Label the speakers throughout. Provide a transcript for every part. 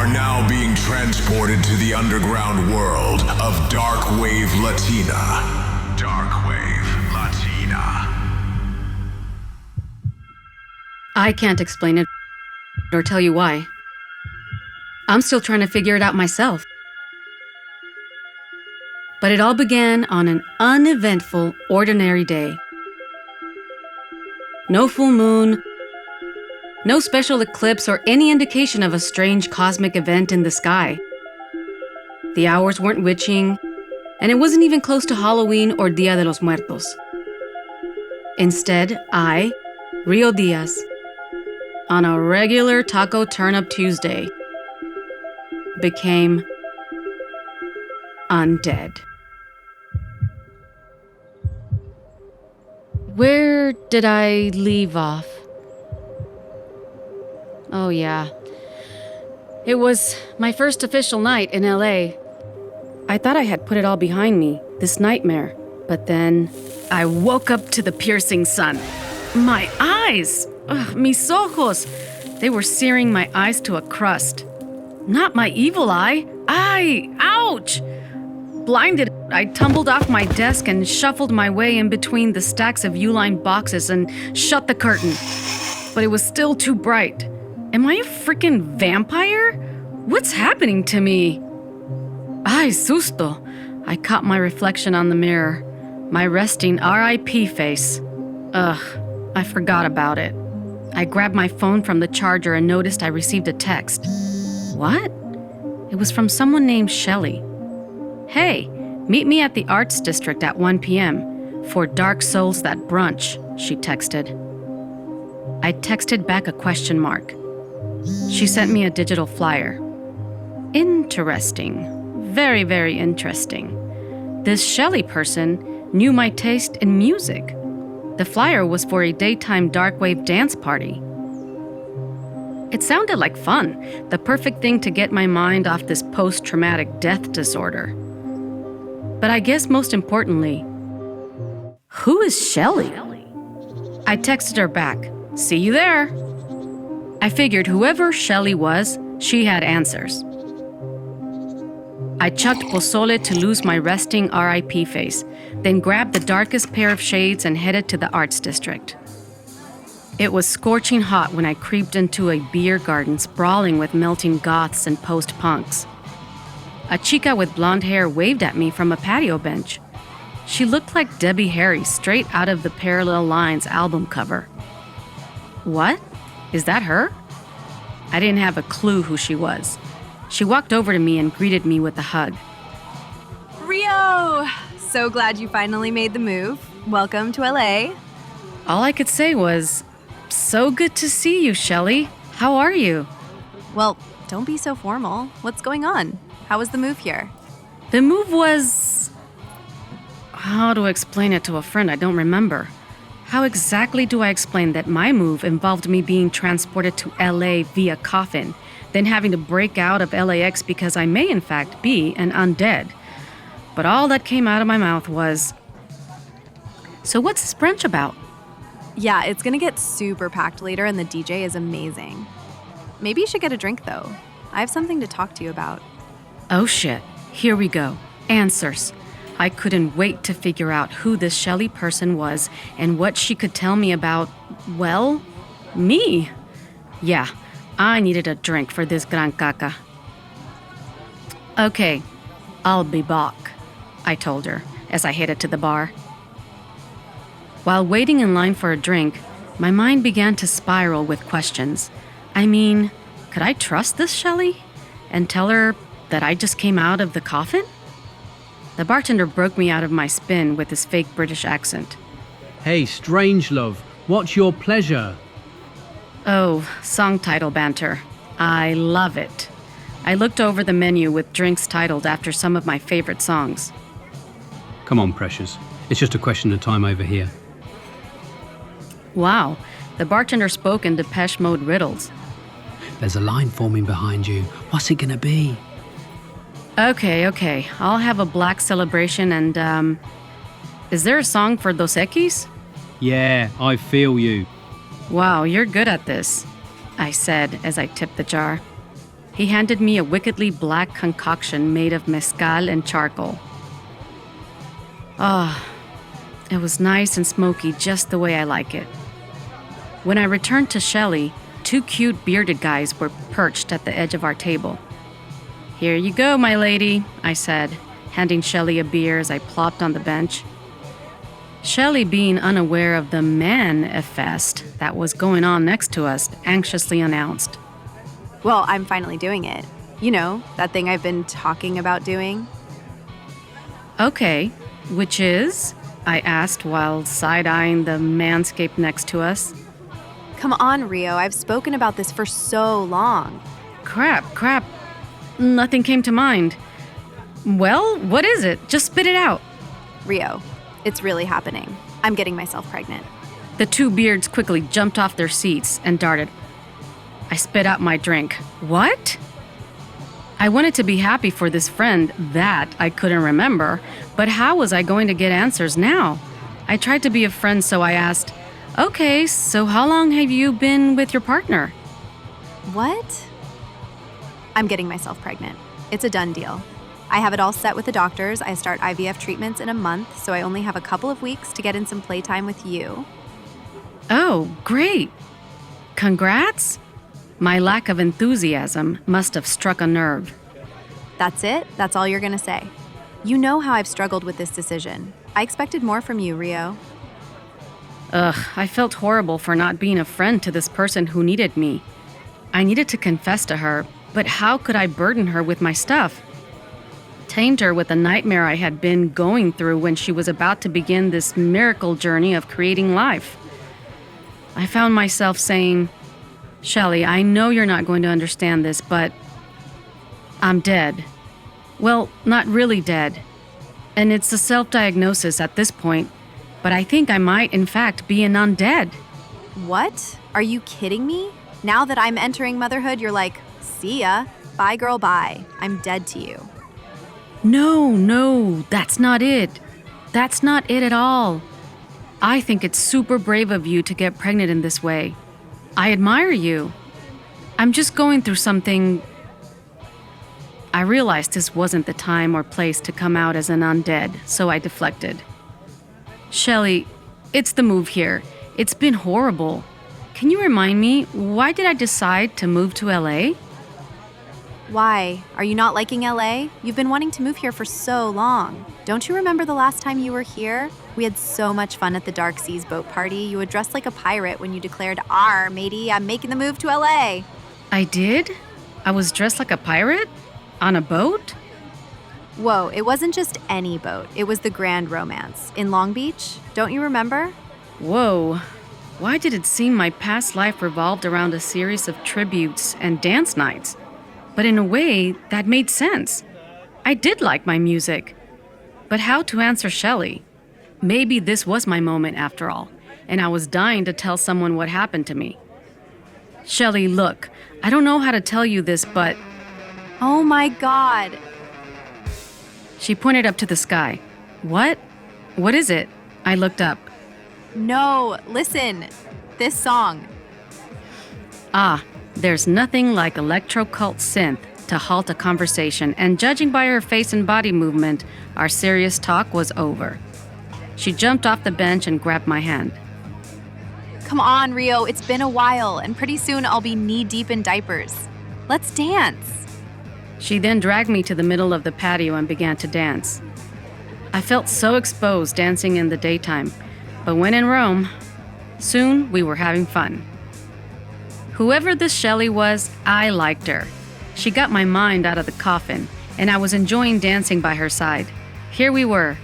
Speaker 1: are now being transported to the underground world of Darkwave Latina. Darkwave Latina.
Speaker 2: I can't explain it or tell you why. I'm still trying to figure it out myself. But it all began on an uneventful, ordinary day. No full moon, no special eclipse or any indication of a strange cosmic event in the sky. The hours weren't witching, and it wasn't even close to Halloween or Dia de los Muertos. Instead, I, Rio Diaz, on a regular Taco Turnip Tuesday, became undead. Where did I leave off? Oh yeah. It was my first official night in LA. I thought I had put it all behind me, this nightmare. But then I woke up to the piercing sun. My eyes! Mis ojos! They were searing my eyes to a crust. Not my evil eye. Ouch! Blinded, I tumbled off my desk and shuffled my way in between the stacks of Uline boxes and shut the curtain. But it was still too bright. Am I a freaking vampire? What's happening to me? Ay, susto. I caught my reflection on the mirror. My resting RIP face. I forgot about it. I grabbed my phone from the charger and noticed I received a text. What? It was from someone named Shelley. Hey, meet me at the Arts District at 1 p.m. for Dark Souls That Brunch, she texted. I texted back a question mark. She sent me a digital flyer. Interesting. Very, very interesting. This Shelley person knew my taste in music. The flyer was for a daytime darkwave dance party. It sounded like fun, the perfect thing to get my mind off this post-traumatic death disorder. But I guess most importantly, who is Shelley? I texted her back, see you there. I figured whoever Shelley was, she had answers. I chucked pozole to lose my resting RIP face, then grabbed the darkest pair of shades and headed to the Arts District. It was scorching hot when I creeped into a beer garden sprawling with melting goths and post-punks. A chica with blonde hair waved at me from a patio bench. She looked like Debbie Harry straight out of the Parallel Lines album cover. What? Is that her? I didn't have a clue who she was. She walked over to me and greeted me with a hug.
Speaker 3: Rio! So glad you finally made the move. Welcome to LA.
Speaker 2: All I could say was, so good to see you, Shelley. How are you?
Speaker 3: Well, don't be so formal. What's going on? How was the move here?
Speaker 2: The move was... How to explain it to a friend I don't remember? How exactly do I explain that my move involved me being transported to LA via coffin, then having to break out of LAX because I may in fact be an undead? But all that came out of my mouth was, so what's this brunch about?
Speaker 3: Yeah, it's gonna get super packed later and the DJ is amazing. Maybe you should get a drink though. I have something to talk to you about.
Speaker 2: Oh shit, here we go. Answers. I couldn't wait to figure out who this Shelley person was and what she could tell me about, well, me. Yeah, I needed a drink for this gran caca. Okay, I'll be back, I told her as I headed to the bar. While waiting in line for a drink, my mind began to spiral with questions. I mean, could I trust this Shelley and tell her that I just came out of the coffin? The bartender broke me out of my spin with his fake British accent.
Speaker 4: Hey, Strangelove, what's your pleasure?
Speaker 2: Oh, song title banter. I love it. I looked over the menu with drinks titled after some of my favorite songs.
Speaker 4: Come on, Precious. It's just a question of time over here.
Speaker 2: Wow, the bartender spoke in Depeche Mode riddles.
Speaker 4: There's a line forming behind you. What's it gonna be?
Speaker 2: Okay. I'll have a black celebration and, is there a song for Dos Equis?
Speaker 4: Yeah, I feel you.
Speaker 2: Wow, you're good at this, I said as I tipped the jar. He handed me a wickedly black concoction made of mezcal and charcoal. Ah, it was nice and smoky just the way I like it. When I returned to Shelley, 2 cute bearded guys were perched at the edge of our table. "Here you go, my lady," I said, handing Shelley a beer as I plopped on the bench. Shelley, being unaware of the man-fest that was going on next to us, anxiously announced,
Speaker 3: Well, I'm finally doing it. You know, that thing I've been talking about doing.
Speaker 2: "Okay, which is?" I asked while side-eyeing the manscape next to us.
Speaker 3: Come on, Rio, I've spoken about this for so long.
Speaker 2: Crap. Nothing came to mind. Well, what is it? Just spit it out.
Speaker 3: Rio, it's really happening. I'm getting myself pregnant.
Speaker 2: The 2 beards quickly jumped off their seats and darted. I spit out my drink. What? I wanted to be happy for this friend that I couldn't remember, but how was I going to get answers now? I tried to be a friend, so I asked, "Okay, so how long have you been with your partner?"
Speaker 3: What? I'm getting myself pregnant. It's a done deal. I have it all set with the doctors. I start IVF treatments in a month, so I only have a couple of weeks to get in some playtime with you.
Speaker 2: Oh, great. Congrats? My lack of enthusiasm must have struck a nerve.
Speaker 3: That's it? That's all you're gonna say? You know how I've struggled with this decision. I expected more from you, Rio.
Speaker 2: Ugh, I felt horrible for not being a friend to this person who needed me. I needed to confess to her, but how could I burden her with my stuff? Taint her with the nightmare I had been going through when she was about to begin this miracle journey of creating life. I found myself saying, "Shelley, I know you're not going to understand this, but I'm dead. Well, not really dead. And it's a self-diagnosis at this point, but I think I might, in fact, be an undead."
Speaker 3: What? Are you kidding me? Now that I'm entering motherhood, you're like, see ya. Bye, girl, bye. I'm dead to you.
Speaker 2: No, that's not it. That's not it at all. I think it's super brave of you to get pregnant in this way. I admire you. I'm just going through something. I realized this wasn't the time or place to come out as an undead, so I deflected. "Shelley, it's the move here. It's been horrible. Can you remind me, why did I decide to move to LA?
Speaker 3: Why? Are you not liking LA? You've been wanting to move here for so long. Don't you remember the last time you were here? We had so much fun at the Dark Seas boat party. You were dressed like a pirate when you declared, "Arr, matey, I'm making the move to LA."
Speaker 2: I did? I was dressed like a pirate? On a boat?
Speaker 3: Whoa, it wasn't just any boat. It was the Grand Romance in Long Beach. Don't you remember?
Speaker 2: Whoa. Why did it seem my past life revolved around a series of tributes and dance nights? But in a way, that made sense. I did like my music. But how to answer Shelley? Maybe this was my moment after all, and I was dying to tell someone what happened to me. Shelley, look, I don't know how to tell you this, but...
Speaker 3: Oh my God.
Speaker 2: She pointed up to the sky. What? What is it? I looked up.
Speaker 3: No, listen. This song.
Speaker 2: Ah, there's nothing like electro-cult synth to halt a conversation, and judging by her face and body movement, our serious talk was over. She jumped off the bench and grabbed my hand.
Speaker 3: Come on, Rio. It's been a while, and pretty soon I'll be knee-deep in diapers. Let's dance.
Speaker 2: She then dragged me to the middle of the patio and began to dance. I felt so exposed dancing in the daytime, but when in Rome, soon we were having fun. Whoever this Shelley was, I liked her. She got my mind out of the coffin, and I was enjoying dancing by her side. Here we were,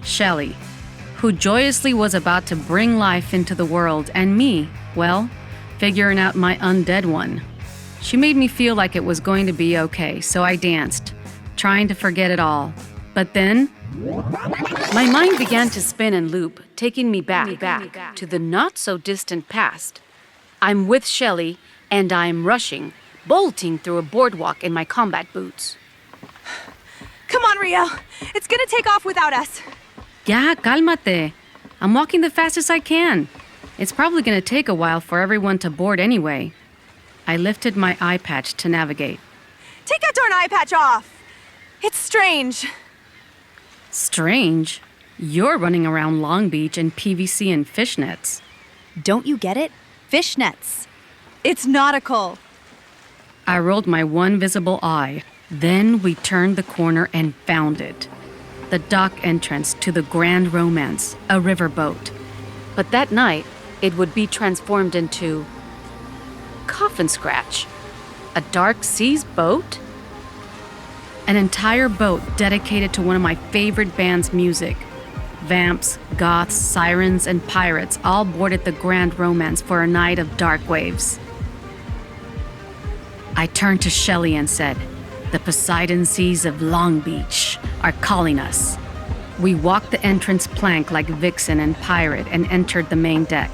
Speaker 2: Shelley, who joyously was about to bring life into the world, and me, well, figuring out my undead one. She made me feel like it was going to be okay, so I danced, trying to forget it all. But then, my mind began to spin and loop, taking me back to the not-so-distant past. I'm with Shelley, and I'm rushing, bolting through a boardwalk in my combat boots.
Speaker 5: Come on, Rio. It's gonna take off without us.
Speaker 2: Ya, cálmate. I'm walking the fastest I can. It's probably going to take a while for everyone to board anyway. I lifted my eye patch to navigate.
Speaker 5: Take that darn eye patch off! It's strange.
Speaker 2: Strange? You're running around Long Beach in PVC and fishnets.
Speaker 3: Don't you get it? Fishnets.
Speaker 5: It's nautical.
Speaker 2: I rolled my one visible eye. Then we turned the corner and found it. The dock entrance to the Grand Romance, a riverboat. But that night, it would be transformed into Coffin Scratch, a dark seas boat? An entire boat dedicated to one of my favorite bands' music. Vamps, goths, sirens, and pirates all boarded the Grand Romance for a night of dark waves. I turned to Shelley and said, "The Poseidon Seas of Long Beach are calling us." We walked the entrance plank like vixen and pirate and entered the main deck.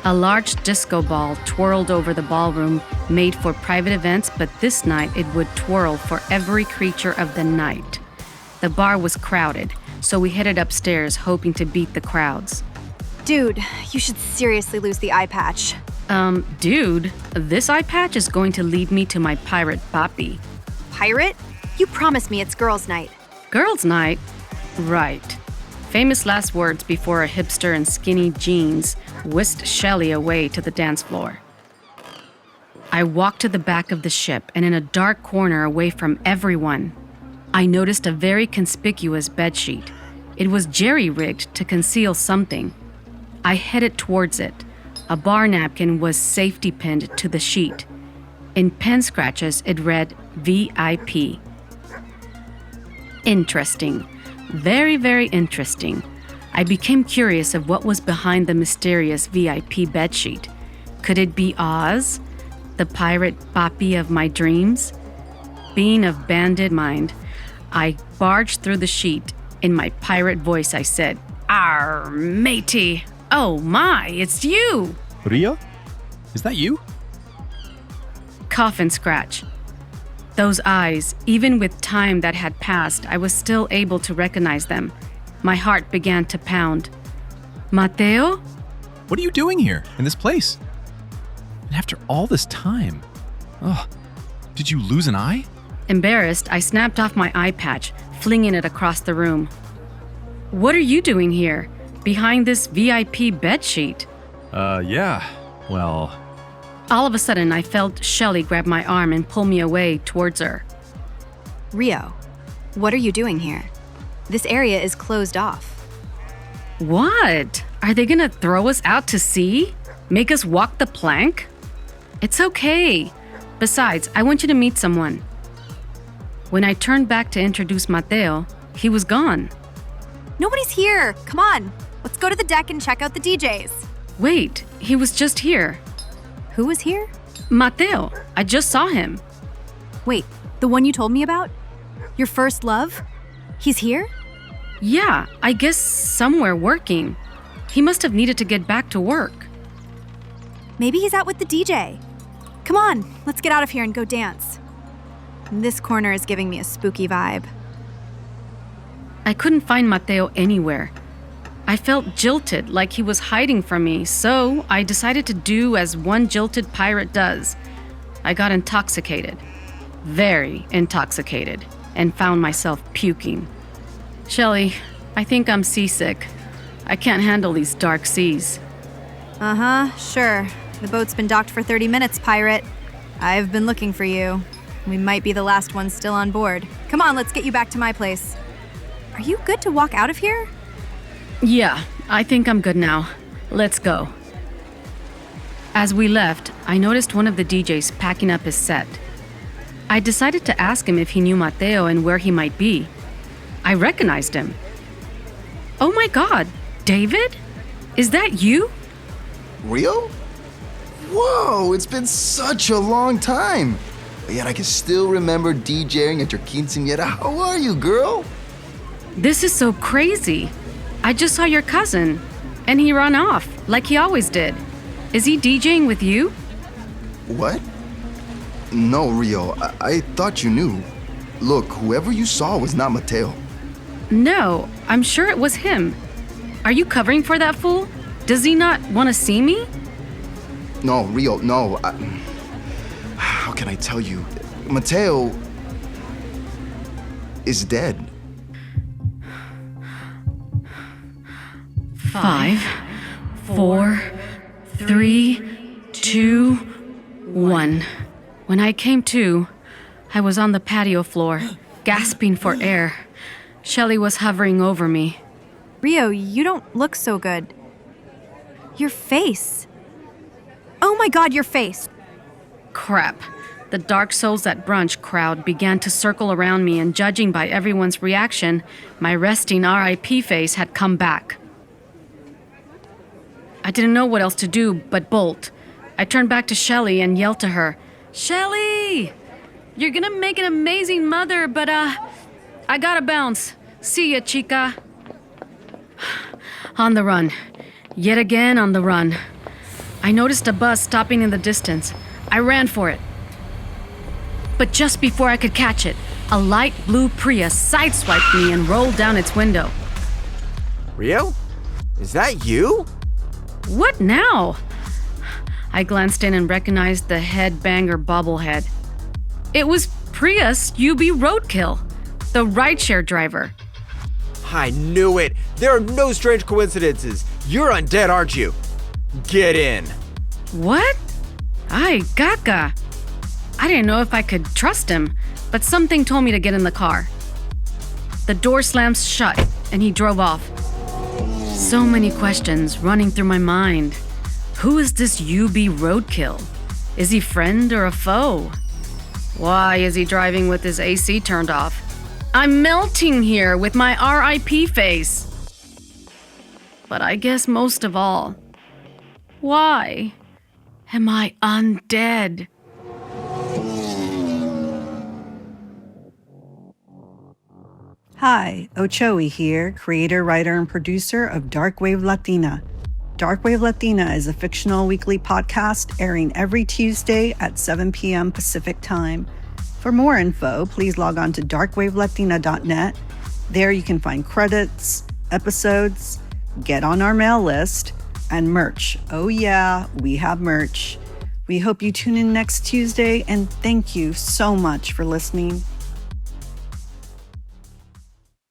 Speaker 2: A large disco ball twirled over the ballroom, made for private events, but this night it would twirl for every creature of the night. The bar was crowded, so we headed upstairs hoping to beat the crowds.
Speaker 3: Dude, you should seriously lose the eye patch.
Speaker 2: Dude, this eye patch is going to lead me to my pirate papi.
Speaker 3: Pirate? You promised me it's girls' night.
Speaker 2: Girls' night? Right. Famous last words before a hipster in skinny jeans whisked Shelley away to the dance floor. I walked to the back of the ship, and in a dark corner away from everyone, I noticed a very conspicuous bedsheet. It was jerry-rigged to conceal something. I headed towards it. A bar napkin was safety pinned to the sheet. In pen scratches, it read VIP. Interesting. Very, very interesting. I became curious of what was behind the mysterious VIP bedsheet. Could it be Oz, the pirate papi of my dreams? Being of banded mind, I barged through the sheet. In my pirate voice, I said, "Arr, matey! Oh my, it's you!"
Speaker 6: Rio? Is that you?
Speaker 2: Coffin Scratch. Those eyes, even with time that had passed, I was still able to recognize them. My heart began to pound. Mateo?
Speaker 6: What are you doing here, in this place? And after all this time? Oh, did you lose an eye?
Speaker 2: Embarrassed, I snapped off my eye patch, flinging it across the room. What are you doing here, behind this VIP bedsheet?
Speaker 6: Yeah. Well,
Speaker 2: All of a sudden, I felt Shelley grab my arm and pull me away towards her.
Speaker 3: Rio, what are you doing here? This area is closed off.
Speaker 2: What? Are they gonna throw us out to sea? Make us walk the plank? It's okay. Besides, I want you to meet someone. When I turned back to introduce Mateo, he was gone.
Speaker 3: Nobody's here. Come on. Let's go to the deck and check out the DJs.
Speaker 2: Wait, he was just here.
Speaker 3: Who was here?
Speaker 2: Mateo, I just saw him.
Speaker 3: Wait, the one you told me about? Your first love? He's here?
Speaker 2: Yeah, I guess somewhere working. He must have needed to get back to work.
Speaker 3: Maybe he's out with the DJ. Come on, let's get out of here and go dance. This corner is giving me a spooky vibe.
Speaker 2: I couldn't find Mateo anywhere. I felt jilted, like he was hiding from me, so I decided to do as one jilted pirate does. I got intoxicated. Very intoxicated, and found myself puking. Shelley, I think I'm seasick. I can't handle these dark seas.
Speaker 3: Sure. The boat's been docked for 30 minutes, pirate. I've been looking for you. We might be the last ones still on board. Come on, let's get you back to my place. Are you good to walk out of here?
Speaker 2: Yeah, I think I'm good now. Let's go. As we left, I noticed one of the DJs packing up his set. I decided to ask him if he knew Mateo and where he might be. I recognized him. Oh my God, David? Is that you?
Speaker 7: Rio? Whoa, it's been such a long time. But yet I can still remember DJing at your quinceañera. How are you, girl?
Speaker 2: This is so crazy. I just saw your cousin, and he ran off, like he always did. Is he DJing with you?
Speaker 7: What? No, Rio, I thought you knew. Look, whoever you saw was not Mateo.
Speaker 2: No, I'm sure it was him. Are you covering for that fool? Does he not want to see me?
Speaker 7: No, Rio, no. How can I tell you? Mateo is dead.
Speaker 2: 5, 4, 3, 2, 1. When I came to, I was on the patio floor, gasping for air. Shelley was hovering over me.
Speaker 3: Rio, you don't look so good. Your face. Oh my god, your face.
Speaker 2: Crap. The Dark Souls at Brunch crowd began to circle around me, and judging by everyone's reaction, my resting RIP face had come back. I didn't know what else to do but bolt. I turned back to Shelley and yelled to her, "Shelley! You're gonna make an amazing mother, but I gotta bounce. See ya, chica." On the run. Yet again on the run. I noticed a bus stopping in the distance. I ran for it. But just before I could catch it, a light blue Prius sideswiped me and rolled down its window.
Speaker 8: Rio? Is that you?
Speaker 2: What now? I glanced in and recognized the headbanger bobblehead. It was Prius UBRoadkill, the rideshare driver.
Speaker 8: I knew it. There are no strange coincidences. You're undead, aren't you? Get in.
Speaker 2: What? Ay, gaga. I didn't know if I could trust him, but something told me to get in the car. The door slammed shut, and he drove off. So many questions running through my mind. Who is this UBRoadkill? Is he friend or a foe? Why is he driving with his AC turned off? I'm melting here with my RIP face. But I guess most of all, why am I undead?
Speaker 9: Hi, Ochoie here, creator, writer, and producer of Darkwave Latina. Darkwave Latina is a fictional weekly podcast airing every Tuesday at 7 p.m. Pacific Time. For more info, please log on to darkwavelatina.net. There you can find credits, episodes, get on our mail list, and merch. Oh yeah, we have merch. We hope you tune in next Tuesday, and thank you so much for listening.